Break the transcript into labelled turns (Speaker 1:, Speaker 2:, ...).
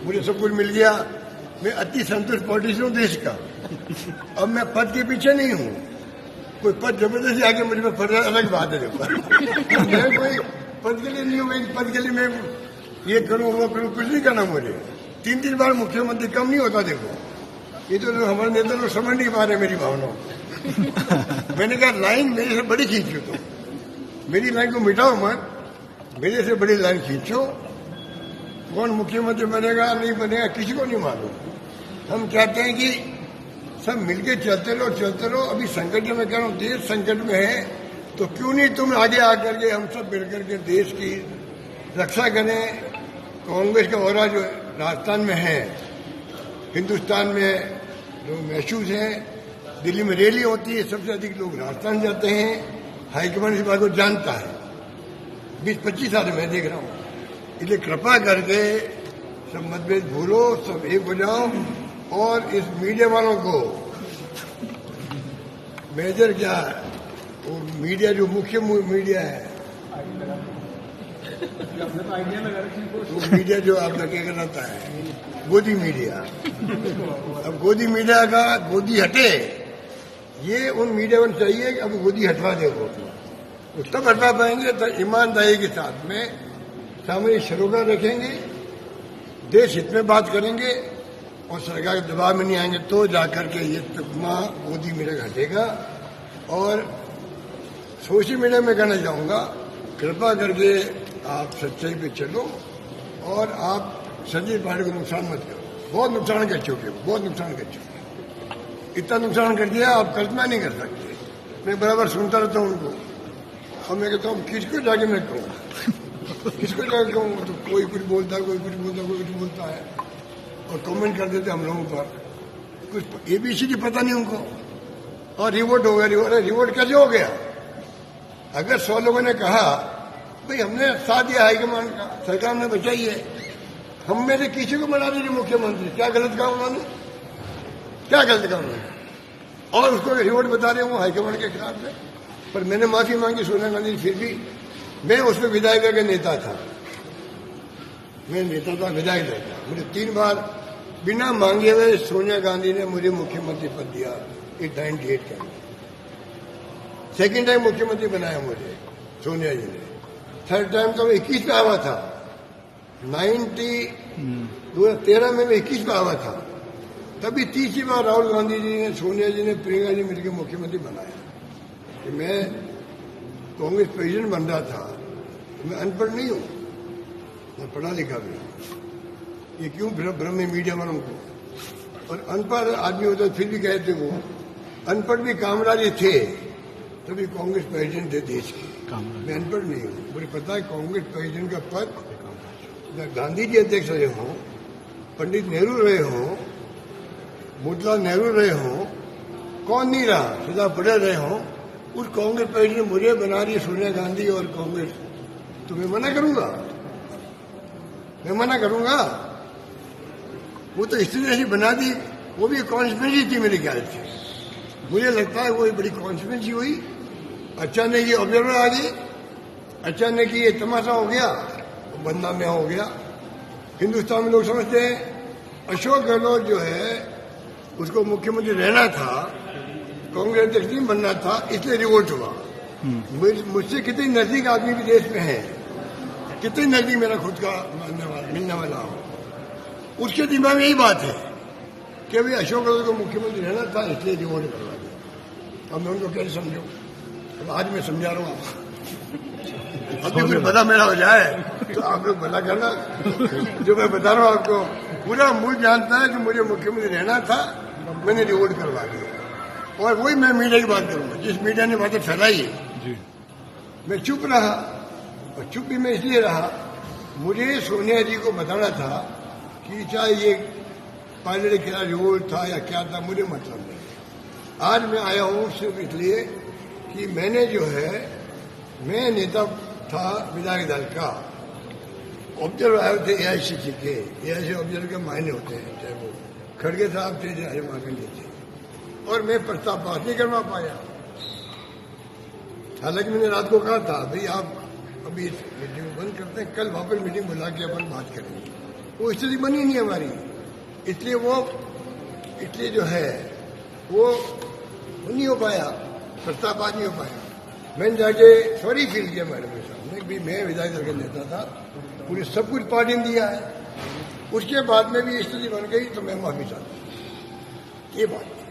Speaker 1: मुझे सब कुछ मिल गया, मैं अति संतुष्ट पॉलिटिशियन हूँ देश का। अब मैं पद के पीछे नहीं हूँ, कोई पद जबरदस्ती आके मुझे पर पड़ अलग बात है। मैं कोई पद के लिए नहीं हूँ, पद के लिए मैं ये करूँ वो करूँ, कुछ नहीं करना मुझे। 3 बार मुख्यमंत्री कम नहीं होता। देखो ये तो हमारे नेता लोग समझ नहीं पा रहे मेरी भावनाओं। मैंने कहा लाइन मेरे से बड़ी खींचो, तो मेरी लाइन को मिटाओ मत, मेरे से बड़ी लाइन खींचो। कौन मुख्यमंत्री बनेगा नहीं बनेगा किसी को नहीं मालूम। हम चाहते हैं कि सब मिलके चलते रहो। अभी संकट में कह रहा हूँ, देश संकट में है, तो क्यों नहीं तुम आगे आकर के हम सब मिलकर के देश की रक्षा करें। कांग्रेस का औरा जो राजस्थान में है, हिंदुस्तान में जो महसूस है, दिल्ली में रैली होती है, सबसे अधिक लोग राजस्थान जाते हैं। हाईकमान इस बात को जानता है, 20-25 साल मैं देख रहा हूँ। इसलिए कृपा करके सब मतभेद भूलो, सब एक हो जाओ। और इस मीडिया वालों को मेजर क्या है, वो मीडिया जो मुख्य मीडिया है, वो मीडिया जो आपका क्या कहलाता है, गोदी मीडिया। अब गोदी मीडिया का गोदी हटे, ये उन मीडिया को चाहिए कि अब गोदी हटवा दे वो, तो तब हटवा पाएंगे। तो ईमानदारी के साथ में सामने सरोकार रखेंगे, देश हित में बात करेंगे और सरकार के दबाव में नहीं आएंगे, तो जाकर के ये तकमा गोदी मीडिया हटेगा। और सोशल मीडिया में कहना चाहूंगा, कृपा करके आप सच्चाई पे चलो और आप संजय पांडे को नुकसान मत करो। बहुत नुकसान कर चुके हो, बहुत नुकसान कर चुके हो। इतना नुकसान कर दिया आप कल्पना नहीं कर सकते। मैं बराबर सुनता रहता हूँ उनको, और मैं कहता हूँ किसको जाके मैं कहूँ, किसको जाके कहूँ। तो कोई कुछ बोलता है, कोई कुछ बोलता है, कोई कुछ बोलता है, और कमेंट कर देते हम लोगों पर। कुछ ABCD पता नहीं उनको, और रिवोट हो गया। रिवोट कैसे हो गया? अगर 100 लोगों ने कहा भाई हमने साथ दिया हाईकमान का, सरकार ने बचाई है, हम में से किसी को बना दीजिए मुख्यमंत्री, क्या गलत काम उन्होंने, क्या गलत काम उन्होंने? और उसको रिवोट बता रहे हूँ हाईकमान के खिलाफ में। पर मैंने माफी मांगी सोनिया गांधी, फिर भी मैं उसमें विधायक का नेता था, मैं नेता था, विधायक था। मुझे 3 बार बिना मांगे हुए सोनिया गांधी ने मुझे मुख्यमंत्री पद दिया 98 का। सेकेंड टाइम मुख्यमंत्री बनाया मुझे सोनिया जी ने। थर्ड टाइम तो मैं 21 पे आवा था, 2013 में मैं 21 पे आवा था। तभी तीसरी बार राहुल गांधी जी ने, सोनिया जी ने, प्रियंका जी मिलकर मुख्यमंत्री बनाया। कि मैं कांग्रेस प्रेसिडेंट बन रहा था, तो मैं अनपढ़ नहीं हूं, मैं पढ़ा लिखा भी हूं। ये क्यों भ्रम है मीडिया वालों को? और अनपढ़ आदमी होता फिर भी कहते वो अनपढ़ भी कामराज थे, तभी कांग्रेस प्रेसिडेंट थे देश की। मैं अनपढ़ नहीं हूँ, मुझे पता है कांग्रेस प्रेसिडेंट का पद गांधी जी अध्यक्ष रहे हों, पंडित नेहरू रहे हों, मोतीलाल नेहरू रहे हों, कौन नहीं रहा, सरदार पटेल रहे हों, उस कांग्रेस प्रेसिडेंट मुझे बना रही है सोनिया गांधी और कांग्रेस, तो मैं मना करूंगा? मैं मना करूंगा? वो तो स्थिति ऐसी बना दी, वो भी कॉन्स्पिरेसी थी मेरे ख्याल से। मुझे लगता है वो बड़ी कॉन्स्पिरेसी हुई। अचानक ये ऑब्जर्वर आ गई, अचानक ये तमाशा हो गया, बदनाम में हो गया। हिंदुस्तान में लोग समझते हैं अशोक गहलोत जो है उसको मुख्यमंत्री रहना था, कांग्रेस अध्यक्ष नहीं बनना था, इसलिए रिवोल्ट हुआ। मुझसे कितने नजदीक आदमी भी देश में है, कितने नजदीक मेरा खुद का मिलने वाला हो, उसके दिमाग में यही बात है कि भाई अशोक गहलोत को मुख्यमंत्री रहना था, इसलिए रिवोल्ट करवा दिया। अब मैं उनको कैसे समझूं? अब आज मैं समझा रहा हूँ आपको। अभी कुछ भला मेरा हो जाए तो आप लोग भला करना। जो मैं बता रहा हूँ आपको, पूरा मुल्क जानता है कि मुझे मुख्यमंत्री रहना था, मैंने रिवोल्ट करवा दिया। और वही मैं मीडिया की बात करूंगा, जिस मीडिया ने बातें फैलाई है, मैं चुप रहा। और चुप भी मैं इसलिए रहा, मुझे सोनिया जी को बताना था कि चाहे ये पायलट के खिलाफ रिवोल्ट था या क्या था, मुझे मतलब नहीं। आज मैं आया हूँ सिर्फ इसलिए कि मैंने जो है, मैं नेता था विधायक दल का, ऑब्जर्वर आए थे AICC के। AICC ऑब्जर्वर के मायने होते हैं, चाहे वो खड़गे साहब थे चाहे मांगंडी थे, और मैं प्रस्ताव पास नहीं करवा पाया। हालांकि मैंने रात को कहा था भाई आप अभी इस मीटिंग बंद करते हैं, कल वापस मीटिंग बुला के अपन बात करेंगे। वो स्थिति बनी नहीं हमारी, इसलिए जो है वो नहीं हो पाया, प्रस्ताव नहीं हो पाया। मैंने जाके सॉरी फील किया मैडम के सामने भी मैं विधायक दल का नेता था, पूरे सब कुछ पार्टी ने दिया है, उसके बाद में भी स्थिति बन गई तो मैं माफी चाहता हूँ, ये बात।